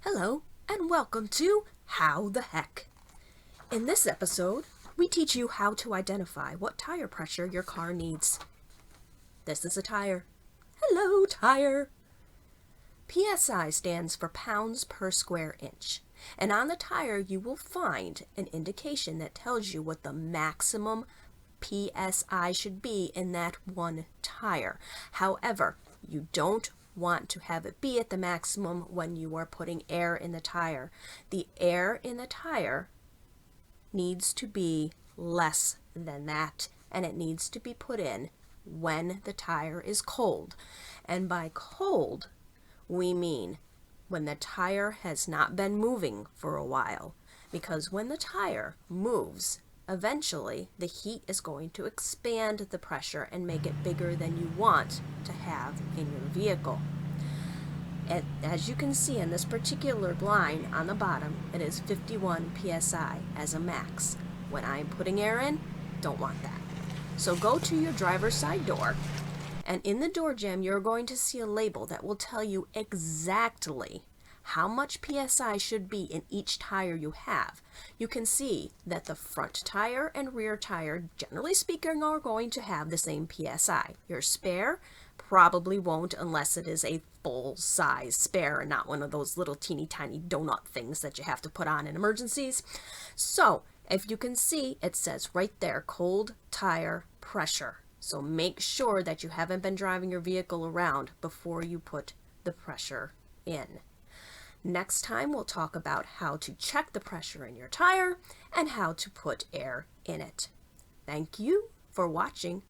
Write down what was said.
Hello, and welcome to How the Heck. In this episode, we teach you how to identify what tire pressure your car needs. This is a tire. Hello, tire. PSI stands for pounds per square inch, and on the tire you will find an indication that tells you what the maximum PSI should be in that one tire. However, you don't want to have it be at the maximum when you are putting air in the tire. The air in the tire needs to be less than that, and it needs to be put in when the tire is cold. And by cold, we mean when the tire has not been moving for a while, because when the tire moves, eventually the heat is going to expand the pressure and make it bigger than you want to have in your vehicle. And as you can see in this particular line on the bottom, it is 51 psi as a max. When I'm putting air in, don't want that. So go to your driver's side door, and in the door jamb you're going to see a label that will tell you exactly how much PSI should be in each tire you have. You can see that the front tire and rear tire, generally speaking, are going to have the same PSI. Your spare probably won't, unless it is a full-size spare and not one of those little teeny tiny donut things that you have to put on in emergencies. So if you can see, it says right there, cold tire pressure. So make sure that you haven't been driving your vehicle around before you put the pressure in. Next time, we'll talk about how to check the pressure in your tire and how to put air in it. Thank you for watching.